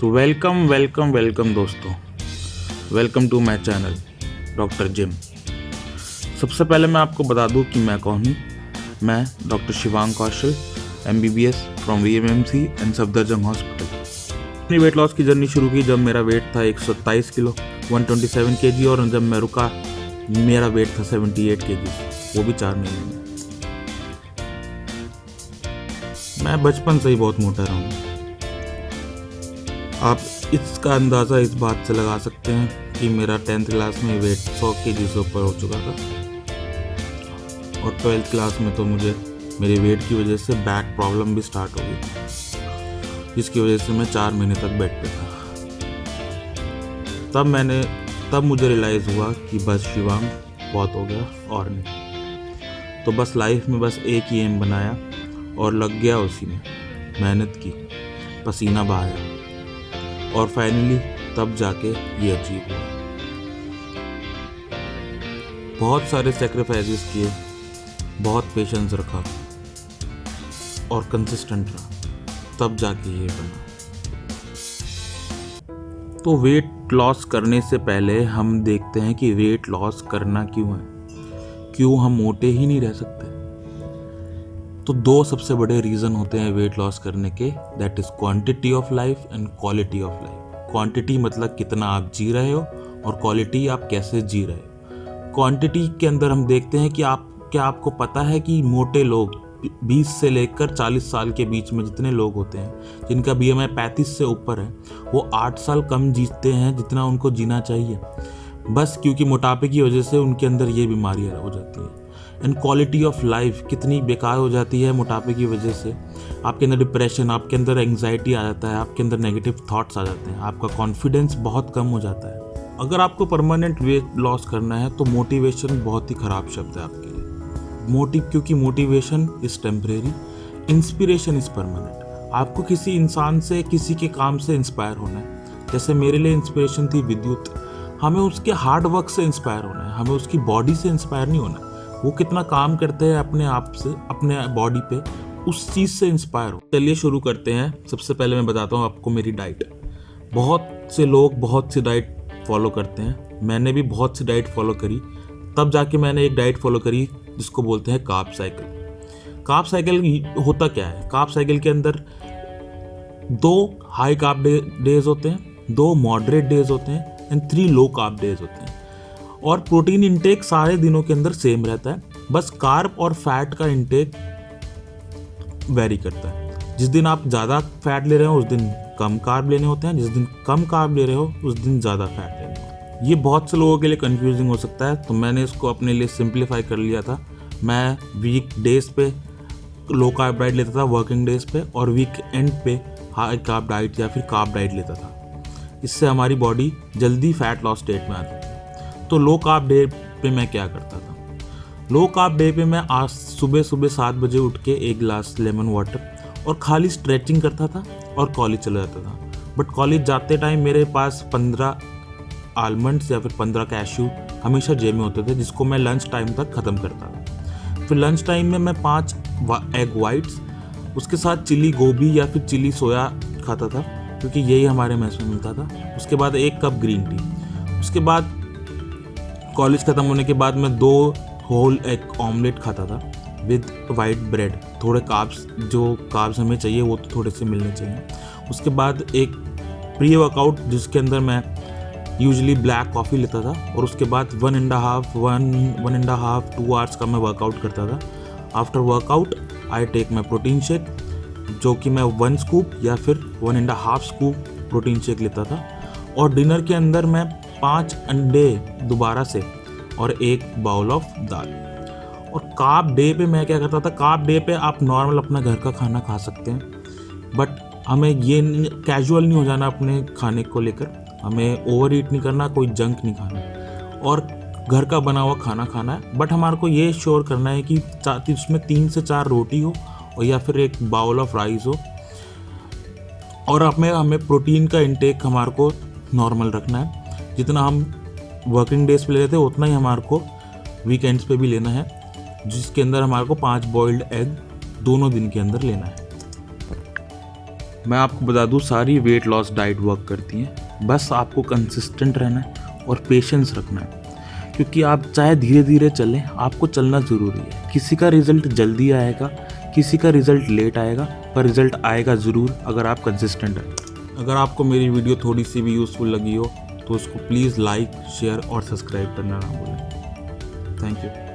तो वेलकम दोस्तों, welcome to my channel doctor gym. सबसे पहले मैं आपको बता दूं कि मैं कौन हूँ। मैं doctor Shivang Kaushal, MBBS from VMMC and Safdarjung hospital. अपनी वेट लॉस की जर्नी शुरू की जब मेरा वेट था 127 किलो 127 kg, और जब मैं रुका मेरा वेट था 78 kg, वो भी 4 महीने में। मैं बचपन से ही बहुत मोटा रहा हूँ। आप इसका अंदाज़ा इस बात से लगा सकते हैं कि मेरा 10th क्लास में वेट 100 kg से ऊपर हो चुका था, और 12th क्लास में तो मुझे मेरे वेट की वजह से बैक प्रॉब्लम भी स्टार्ट हो गई, जिसकी वजह से मैं 4 महीने तक बेड पे था। तब मुझे रियलाइज़ हुआ कि बस शिवांग बहुत हो गया और नहीं। तो बस लाइफ में बस एक ही एम बनाया और लग गया उसी में, मेहनत की, पसीना बहाया, और फाइनली तब जाके ये अचीव हुआ। बहुत सारे सेक्रीफाइसेस किए, बहुत पेशेंस रखा और कंसिस्टेंट रहा, तब जाके ये बना। तो वेट लॉस करने से पहले हम देखते हैं कि वेट लॉस करना क्यों है, क्यों हम मोटे ही नहीं रह सकते। तो 2 सबसे बड़े रीज़न होते हैं वेट लॉस करने के, that is quantity of life and quality of life. Quantity मतलब कितना आप जी रहे हो, और क्वालिटी आप कैसे जी रहे हो। क्वांटिटी के अंदर हम देखते हैं कि आपको पता है कि मोटे लोग 20 से लेकर 40 साल के बीच में जितने लोग होते हैं, जिनका BMI 35 से ऊपर है, वो 8 साल कम जीते हैं जितना उनको जीना चाहिए, बस क्योंकि मोटापे की वजह से उनके अंदर ये बीमारियाँ हो जाती हैं। एंड क्वालिटी ऑफ लाइफ कितनी बेकार हो जाती है मोटापे की वजह से। आपके अंदर डिप्रेशन, आपके अंदर एंग्जाइटी आ जाता है, आपके अंदर नेगेटिव थॉट्स आ जाते हैं, आपका कॉन्फिडेंस बहुत कम हो जाता है। अगर आपको परमानेंट वेट लॉस करना है तो मोटिवेशन बहुत ही ख़राब शब्द है आपके लिए। क्योंकि motivation is temporary, inspiration is permanent. आपको किसी इंसान से, किसी के काम से इंस्पायर होना है। जैसे मेरे लिए इंस्पिरेशन थी विद्युत। हमें उसके हार्ड वर्क से इंस्पायर होना है, हमें उसकी बॉडी से इंस्पायर नहीं होना है। वो कितना काम करते हैं अपने आप से, अपने बॉडी पे, उस चीज़ से इंस्पायर हो। चलिए शुरू करते हैं। सबसे पहले मैं बताता हूँ आपको मेरी डाइट। बहुत से लोग बहुत सी डाइट फॉलो करते हैं, मैंने भी बहुत सी डाइट फॉलो करी, तब जाके मैंने एक डाइट फॉलो करी जिसको बोलते हैं कार्ब साइकिल। कार्ब साइकिल होता क्या है? कार्ब साइकिल के अंदर 2 हाई कार्ब डेज होते हैं, 2 मॉडरेट डेज होते हैं एंड 3 लो कार्ब डेज होते हैं। और प्रोटीन इंटेक सारे दिनों के अंदर सेम रहता है, बस कार्ब और फैट का इंटेक वेरी करता है। जिस दिन आप ज़्यादा फैट ले रहे हो उस दिन कम कार्ब लेने होते हैं, जिस दिन कम कार्ब ले रहे हो उस दिन ज़्यादा फैट लेने होते हैं। ये बहुत से लोगों के लिए कंफ्यूजिंग हो सकता है, तो मैंने इसको अपने लिए सिंप्लीफाई कर लिया था। मैं वीक डेज पे लो कार्ब डाइट लेता था, वर्किंग डेज पे, और वीक एंड पे हाई कार्ब डाइट या फिर कार्ब डाइट लेता था। इससे हमारी बॉडी जल्दी फैट लॉस स्टेट में आती है। तो लो कार्ब डे पे मैं क्या करता था? लो कार्ब डे पे मैं आज सुबह 7 बजे उठ के 1 गिलास लेमन वाटर और खाली स्ट्रेचिंग करता था और कॉलेज चला जाता था। बट कॉलेज जाते टाइम मेरे पास 15 आलमंड्स या फिर 15 कैश्यू हमेशा जेब में होते थे, जिसको मैं लंच टाइम तक ख़त्म करता था। फिर लंच टाइम में मैं 5 एग वाइट्स, उसके साथ चिली गोभी या फिर चिली सोया खाता था, क्योंकि यही हमारे मेस में मिलता था। उसके बाद 1 कप ग्रीन टी। उसके बाद कॉलेज ख़त्म होने के बाद मैं 2 होल एग ऑमलेट खाता था विद वाइट ब्रेड। थोड़े कार्ब्स, जो कार्ब्स हमें चाहिए वो तो थोड़े से मिलने चाहिए। उसके बाद एक प्री वर्कआउट जिसके अंदर मैं यूजुअली ब्लैक कॉफ़ी लेता था, और उसके बाद 1.5 2 आवर्स का मैं वर्कआउट करता था। After workout I take my protein shake, जो कि मैं 1 स्कूप या फिर 1.5 स्कूप प्रोटीन शेक लेता था। और डिनर के अंदर मैं 5 अंडे दोबारा से और 1 बाउल ऑफ दाल। और कार्ब डे पे मैं क्या करता था? कार्ब डे पे आप नॉर्मल अपना घर का खाना खा सकते हैं, बट हमें ये कैजुअल नहीं हो जाना अपने खाने को लेकर। हमें ओवर ईट नहीं करना, कोई जंक नहीं खाना, और घर का बना हुआ खाना खाना है। बट हमारे को ये श्योर करना है कि उसमें 3 से 4 रोटी हो, और या फिर 1 बाउल ऑफ राइस हो। और हमें प्रोटीन का इंटेक हमारे को नॉर्मल रखना है। जितना हम वर्किंग डेज पे ले रहे थे उतना ही हमारे को वीकेंड्स पे भी लेना है, जिसके अंदर हमारे को 5 बॉइल्ड एग दोनों दिन के अंदर लेना है। मैं आपको बता दूं, सारी वेट लॉस डाइट वर्क करती हैं, बस आपको कंसिस्टेंट रहना है और पेशेंस रखना है। क्योंकि आप चाहे धीरे धीरे चलें, आपको चलना ज़रूरी है। किसी का रिज़ल्ट जल्दी आएगा, किसी का रिज़ल्ट लेट आएगा, पर रिज़ल्ट आएगा ज़रूर अगर आप कंसिस्टेंट हैं। अगर आपको मेरी वीडियो थोड़ी सी भी यूज़फुल लगी हो तो उसको प्लीज़ लाइक, शेयर और सब्सक्राइब करना ना भूलें। Thank you.